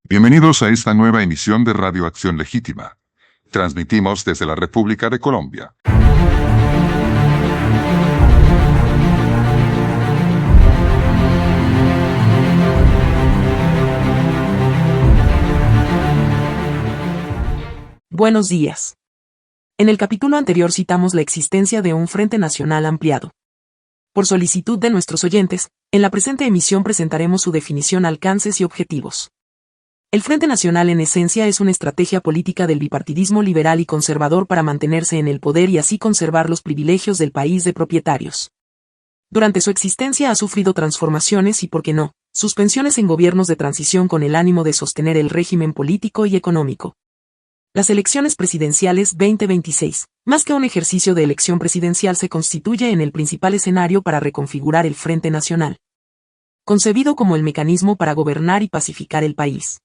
Bienvenidos a esta nueva emisión de Radio Acción Legítima. Transmitimos desde la República de Colombia. Buenos días. En el capítulo anterior citamos la existencia de un Frente Nacional ampliado. Por solicitud de nuestros oyentes, en la presente emisión presentaremos su definición, alcances y objetivos. El Frente Nacional en esencia es una estrategia política del bipartidismo liberal y conservador para mantenerse en el poder y así conservar los privilegios del país de propietarios. Durante su existencia ha sufrido transformaciones y, por qué no, suspensiones en gobiernos de transición con el ánimo de sostener el régimen político y económico. Las elecciones presidenciales 2026, más que un ejercicio de elección presidencial, se constituye en el principal escenario para reconfigurar el Frente Nacional, concebido como el mecanismo para gobernar y pacificar el país.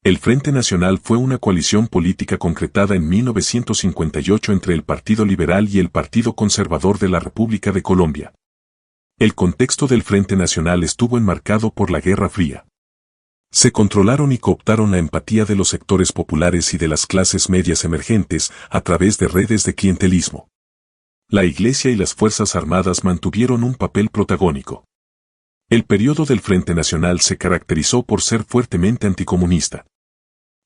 El Frente Nacional fue una coalición política concretada en 1958 entre el Partido Liberal y el Partido Conservador de la República de Colombia. El contexto del Frente Nacional estuvo enmarcado por la Guerra Fría. Se controlaron y cooptaron la empatía de los sectores populares y de las clases medias emergentes a través de redes de clientelismo. La Iglesia y las Fuerzas Armadas mantuvieron un papel protagónico. El periodo del Frente Nacional se caracterizó por ser fuertemente anticomunista.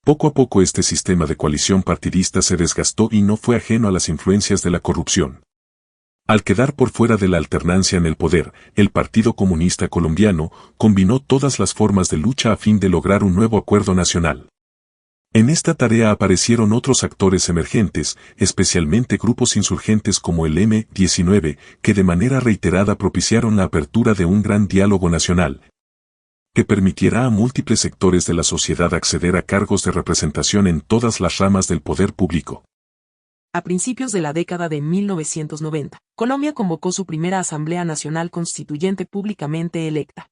Poco a poco este sistema de coalición partidista se desgastó y no fue ajeno a las influencias de la corrupción. Al quedar por fuera de la alternancia en el poder, el Partido Comunista Colombiano combinó todas las formas de lucha a fin de lograr un nuevo acuerdo nacional. En esta tarea aparecieron otros actores emergentes, especialmente grupos insurgentes como el M-19, que de manera reiterada propiciaron la apertura de un gran diálogo nacional, que permitiera a múltiples sectores de la sociedad acceder a cargos de representación en todas las ramas del poder público. A principios de la década de 1990, Colombia convocó su primera Asamblea Nacional Constituyente públicamente electa.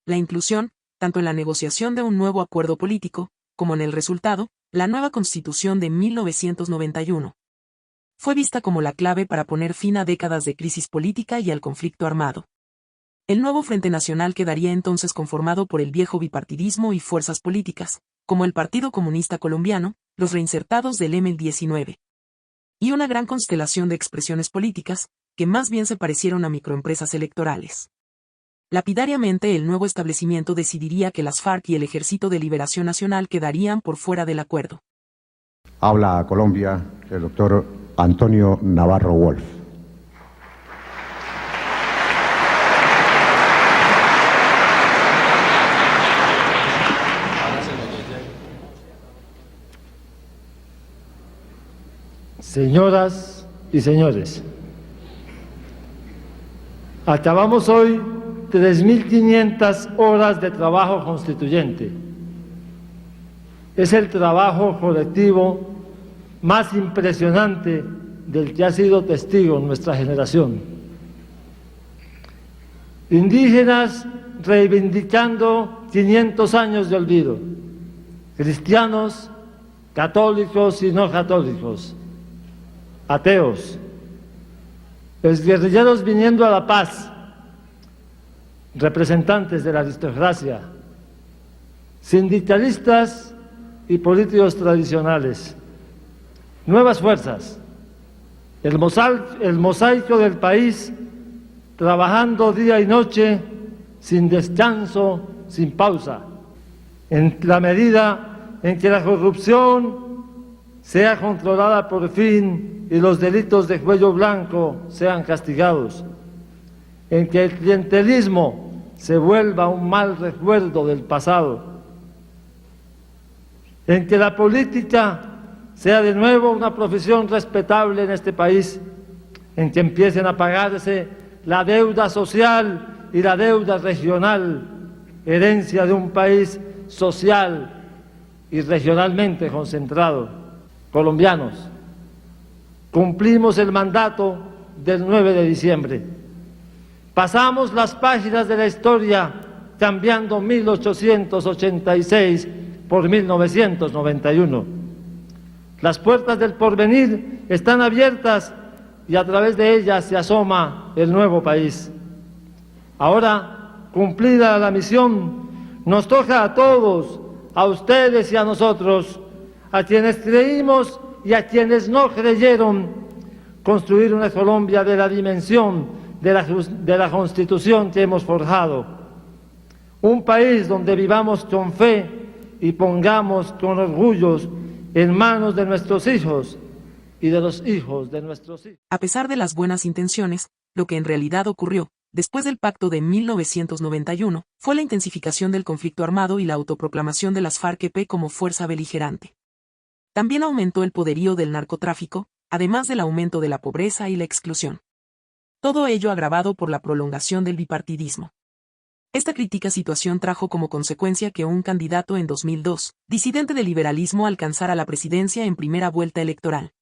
La inclusión, tanto en la negociación de un nuevo acuerdo político, como en el resultado, la nueva Constitución de 1991, fue vista como la clave para poner fin a décadas de crisis política y al conflicto armado. El nuevo Frente Nacional quedaría entonces conformado por el viejo bipartidismo y fuerzas políticas, como el Partido Comunista Colombiano, los reinsertados del M-19, y una gran constelación de expresiones políticas, que más bien se parecieron a microempresas electorales. Lapidariamente, el nuevo establecimiento decidiría que las FARC y el Ejército de Liberación Nacional quedarían por fuera del acuerdo. Habla a Colombia el doctor Antonio Navarro Wolf. Señoras y señores, acabamos hoy 3.500 horas de trabajo constituyente. Es el trabajo colectivo más impresionante del que ha sido testigo nuestra generación. Indígenas reivindicando 500 años de olvido, cristianos, católicos y no católicos, ateos, exguerrilleros viniendo a la paz, representantes de la aristocracia, sindicalistas y políticos tradicionales, nuevas fuerzas, el mosaico del país trabajando día y noche, sin descanso, sin pausa, en la medida en que la corrupción sea controlada por fin y los delitos de cuello blanco sean castigados, en que el clientelismo se vuelva un mal recuerdo del pasado, en que la política sea de nuevo una profesión respetable en este país, en que empiecen a pagarse la deuda social y la deuda regional, herencia de un país social y regionalmente concentrado. Colombianos, cumplimos el mandato del 9 de diciembre. Pasamos las páginas de la historia cambiando 1886 por 1991. Las puertas del porvenir están abiertas y a través de ellas se asoma el nuevo país. Ahora, cumplida la misión, Nos toca a todos, a ustedes y a nosotros, a quienes creímos y a quienes no creyeron, construir una Colombia de la dimensión de la Constitución que hemos forjado. Un país donde vivamos con fe y pongamos con orgullo en manos de nuestros hijos y de los hijos de nuestros hijos. A pesar de las buenas intenciones, lo que en realidad ocurrió, después del pacto de 1991, fue la intensificación del conflicto armado y la autoproclamación de las FARC-EP como fuerza beligerante. También aumentó el poderío del narcotráfico, además del aumento de la pobreza y la exclusión. Todo ello agravado por la prolongación del bipartidismo. Esta crítica situación trajo como consecuencia que un candidato en 2002, disidente del liberalismo, alcanzara la presidencia en primera vuelta electoral.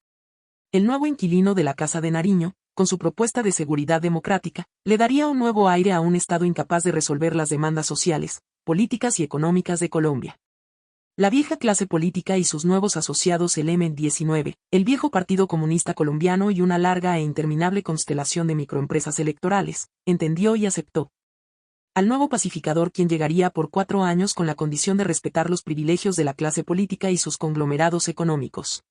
El nuevo inquilino de la Casa de Nariño, con su propuesta de seguridad democrática, le daría un nuevo aire a un Estado incapaz de resolver las demandas sociales, políticas y económicas de Colombia. La vieja clase política y sus nuevos asociados, el M-19, el viejo Partido Comunista Colombiano y una larga e interminable constelación de microempresas electorales, entendió y aceptó al nuevo pacificador, quien llegaría por 4 años con la condición de respetar los privilegios de la clase política y sus conglomerados económicos.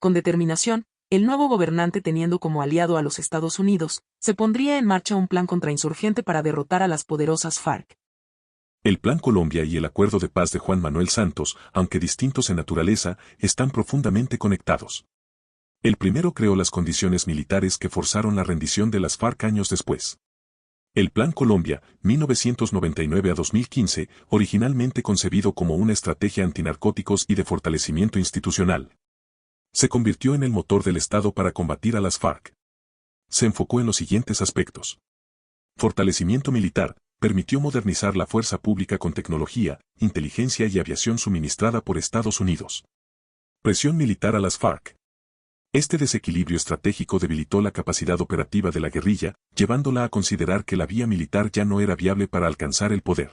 Con determinación, el nuevo gobernante, teniendo como aliado a los Estados Unidos, se pondría en marcha un plan contrainsurgente para derrotar a las poderosas FARC. El Plan Colombia y el Acuerdo de Paz de Juan Manuel Santos, aunque distintos en naturaleza, están profundamente conectados. El primero creó las condiciones militares que forzaron la rendición de las FARC años después. El Plan Colombia, 1999 a 2015, originalmente concebido como una estrategia antinarcóticos y de fortalecimiento institucional, se convirtió en el motor del Estado para combatir a las FARC. Se enfocó en los siguientes aspectos. Fortalecimiento militar, permitió modernizar la fuerza pública con tecnología, inteligencia y aviación suministrada por Estados Unidos. Presión militar a las FARC. Este desequilibrio estratégico debilitó la capacidad operativa de la guerrilla, llevándola a considerar que la vía militar ya no era viable para alcanzar el poder.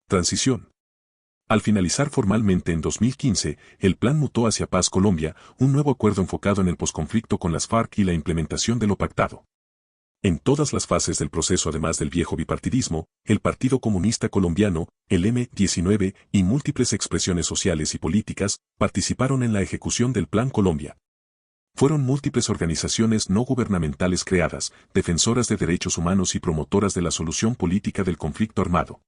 Transición. Al finalizar formalmente en 2015, el plan mutó hacia Paz Colombia, un nuevo acuerdo enfocado en el posconflicto con las FARC y la implementación de lo pactado. En todas las fases del proceso, además del viejo bipartidismo, el Partido Comunista Colombiano, el M-19 y múltiples expresiones sociales y políticas participaron en la ejecución del Plan Colombia. Fueron múltiples organizaciones no gubernamentales creadas, defensoras de derechos humanos y promotoras de la solución política del conflicto armado.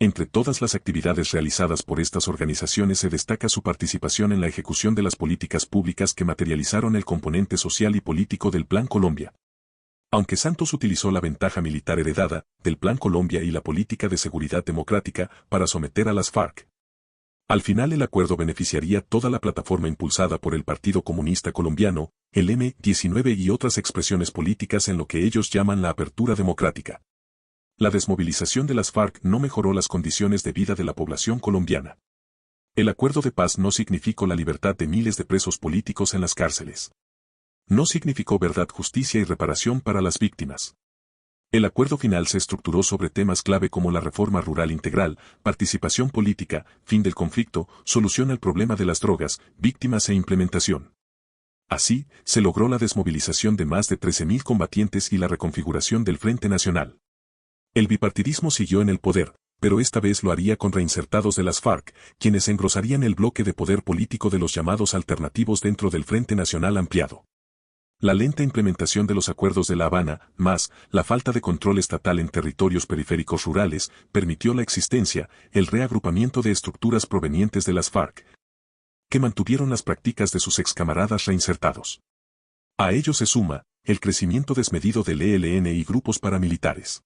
Entre todas las actividades realizadas por estas organizaciones se destaca su participación en la ejecución de las políticas públicas que materializaron el componente social y político del Plan Colombia. Aunque Santos utilizó la ventaja militar heredada del Plan Colombia y la política de seguridad democrática para someter a las FARC, al final el acuerdo beneficiaría toda la plataforma impulsada por el Partido Comunista Colombiano, el M-19 y otras expresiones políticas en lo que ellos llaman la apertura democrática. La desmovilización de las FARC no mejoró las condiciones de vida de la población colombiana. El acuerdo de paz no significó la libertad de miles de presos políticos en las cárceles. No significó verdad, justicia y reparación para las víctimas. El acuerdo final se estructuró sobre temas clave como la reforma rural integral, participación política, fin del conflicto, solución al problema de las drogas, víctimas e implementación. Así, se logró la desmovilización de más de 13.000 combatientes y la reconfiguración del Frente Nacional. El bipartidismo siguió en el poder, pero esta vez lo haría con reinsertados de las FARC, quienes engrosarían el bloque de poder político de los llamados alternativos dentro del Frente Nacional ampliado. La lenta implementación de los acuerdos de La Habana, más la falta de control estatal en territorios periféricos rurales, permitió la existencia, el reagrupamiento de estructuras provenientes de las FARC, que mantuvieron las prácticas de sus excamaradas reinsertados. A ello se suma el crecimiento desmedido del ELN y grupos paramilitares.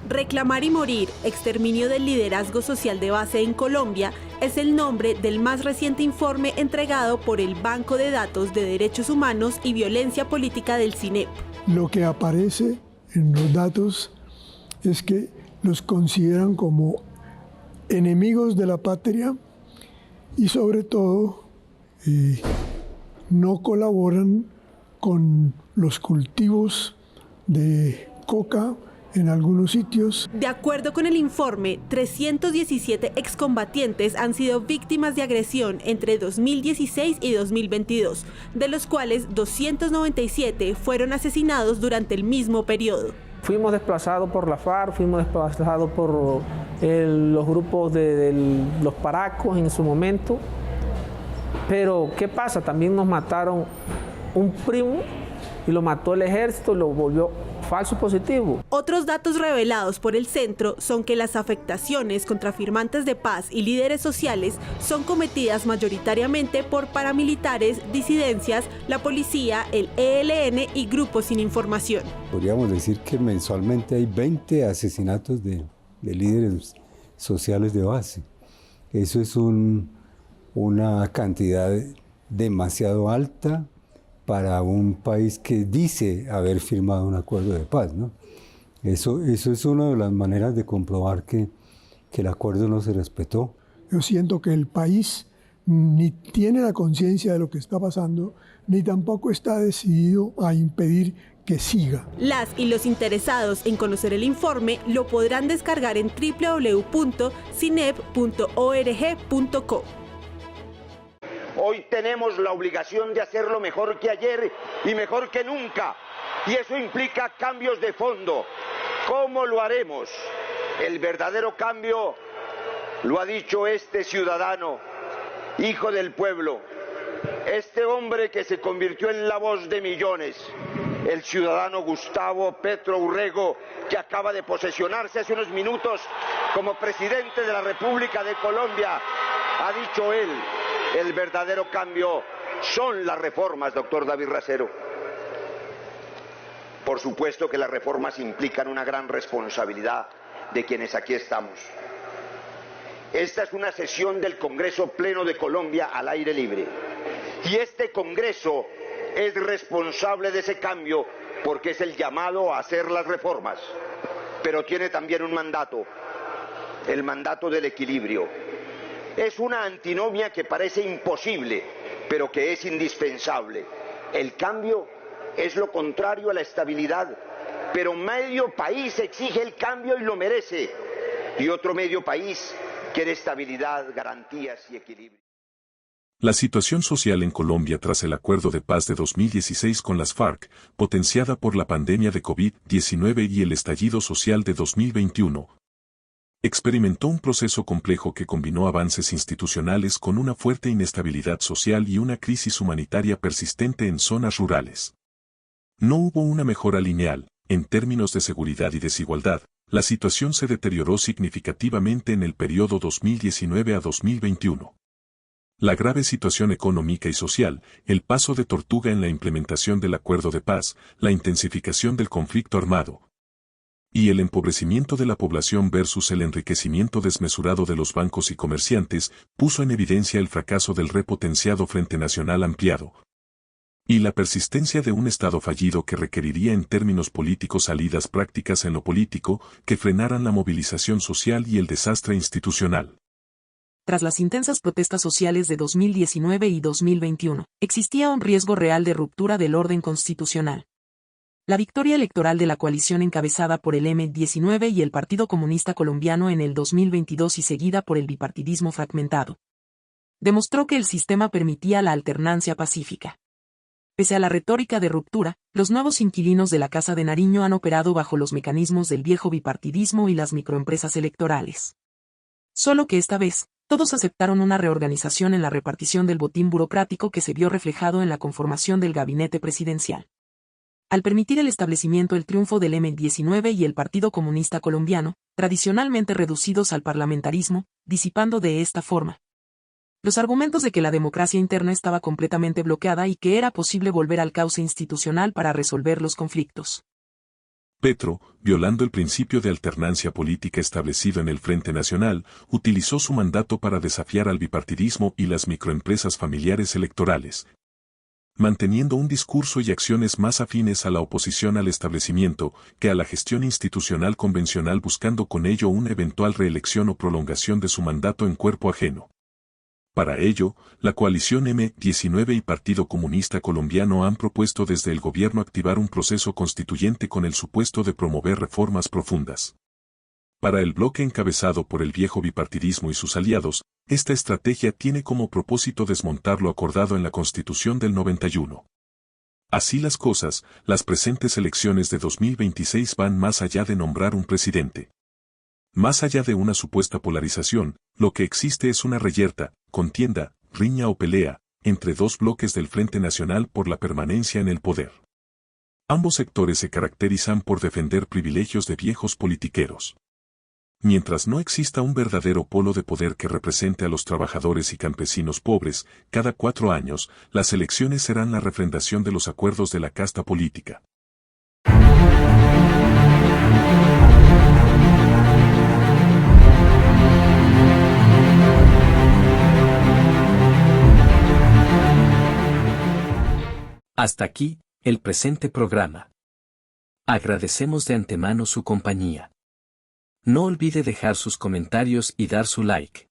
Reclamar y morir, exterminio del liderazgo social de base en Colombia, es el nombre del más reciente informe entregado por el Banco de Datos de Derechos Humanos y Violencia Política del CINEP. Lo que aparece en los datos es que los consideran como enemigos de la patria y sobre todo no colaboran con los cultivos de coca en algunos sitios. De acuerdo con el informe, 317 excombatientes han sido víctimas de agresión entre 2016 y 2022, de los cuales 297 fueron asesinados durante el mismo periodo. Fuimos desplazados por la FARC, fuimos desplazados por los grupos de los paracos en su momento. Pero, ¿qué pasa? También nos mataron un primo y lo mató el ejército y lo volvió falso positivo. Otros datos revelados por el centro son que las afectaciones contra firmantes de paz y líderes sociales son cometidas mayoritariamente por paramilitares, disidencias, la policía, el ELN y grupos sin información. Podríamos decir que mensualmente hay 20 asesinatos de líderes sociales de base. Eso es una cantidad demasiado alta para un país que dice haber firmado un acuerdo de paz, ¿no? Eso es una de las maneras de comprobar que el acuerdo no se respetó. Yo siento que el país ni tiene la conciencia de lo que está pasando, ni tampoco está decidido a impedir que siga. Las y los interesados en conocer el informe lo podrán descargar en www.cinep.org.co. Hoy tenemos la obligación de hacerlo mejor que ayer y mejor que nunca. Y eso implica cambios de fondo. ¿Cómo lo haremos? El verdadero cambio lo ha dicho este ciudadano, hijo del pueblo, este hombre que se convirtió en la voz de millones, el ciudadano Gustavo Petro Urrego, que acaba de posesionarse hace unos minutos como presidente de la República de Colombia. Ha dicho él, el verdadero cambio son las reformas, doctor David Racero. Por supuesto que las reformas implican una gran responsabilidad de quienes aquí estamos. Esta es una sesión del Congreso Pleno de Colombia al aire libre. Y este Congreso es responsable de ese cambio porque es el llamado a hacer las reformas. Pero tiene también un mandato, el mandato del equilibrio. Es una antinomia que parece imposible, pero que es indispensable. El cambio es lo contrario a la estabilidad, pero medio país exige el cambio y lo merece, y otro medio país quiere estabilidad, garantías y equilibrio. La situación social en Colombia tras el acuerdo de paz de 2016 con las FARC, potenciada por la pandemia de COVID-19 y el estallido social de 2021, experimentó un proceso complejo que combinó avances institucionales con una fuerte inestabilidad social y una crisis humanitaria persistente en zonas rurales. No hubo una mejora lineal, en términos de seguridad y desigualdad, la situación se deterioró significativamente en el periodo 2019 a 2021. La grave situación económica y social, el paso de tortuga en la implementación del acuerdo de paz, la intensificación del conflicto armado, y el empobrecimiento de la población versus el enriquecimiento desmesurado de los bancos y comerciantes, puso en evidencia el fracaso del repotenciado Frente Nacional ampliado, y la persistencia de un Estado fallido que requeriría en términos políticos salidas prácticas en lo político, que frenaran la movilización social y el desastre institucional. Tras las intensas protestas sociales de 2019 y 2021, existía un riesgo real de ruptura del orden constitucional. La victoria electoral de la coalición encabezada por el M-19 y el Partido Comunista Colombiano en el 2022 y seguida por el bipartidismo fragmentado, demostró que el sistema permitía la alternancia pacífica. Pese a la retórica de ruptura, los nuevos inquilinos de la Casa de Nariño han operado bajo los mecanismos del viejo bipartidismo y las microempresas electorales. Solo que esta vez, todos aceptaron una reorganización en la repartición del botín burocrático que se vio reflejado en la conformación del gabinete presidencial. Al permitir el establecimiento el triunfo del M-19 y el Partido Comunista Colombiano, tradicionalmente reducidos al parlamentarismo, disipando de esta forma los argumentos de que la democracia interna estaba completamente bloqueada y que era posible volver al cauce institucional para resolver los conflictos. Petro, violando el principio de alternancia política establecido en el Frente Nacional, utilizó su mandato para desafiar al bipartidismo y las microempresas familiares electorales, manteniendo un discurso y acciones más afines a la oposición al establecimiento que a la gestión institucional convencional, buscando con ello una eventual reelección o prolongación de su mandato en cuerpo ajeno. Para ello, la coalición M-19 y Partido Comunista Colombiano han propuesto desde el gobierno activar un proceso constituyente con el supuesto de promover reformas profundas. Para el bloque encabezado por el viejo bipartidismo y sus aliados, esta estrategia tiene como propósito desmontar lo acordado en la Constitución del 91. Así las cosas, las presentes elecciones de 2026 van más allá de nombrar un presidente. Más allá de una supuesta polarización, lo que existe es una reyerta, contienda, riña o pelea, entre dos bloques del Frente Nacional por la permanencia en el poder. Ambos sectores se caracterizan por defender privilegios de viejos politiqueros. Mientras no exista un verdadero polo de poder que represente a los trabajadores y campesinos pobres, cada 4 años, las elecciones serán la refrendación de los acuerdos de la casta política. Hasta aquí, el presente programa. Agradecemos de antemano su compañía. No olvide dejar sus comentarios y dar su like.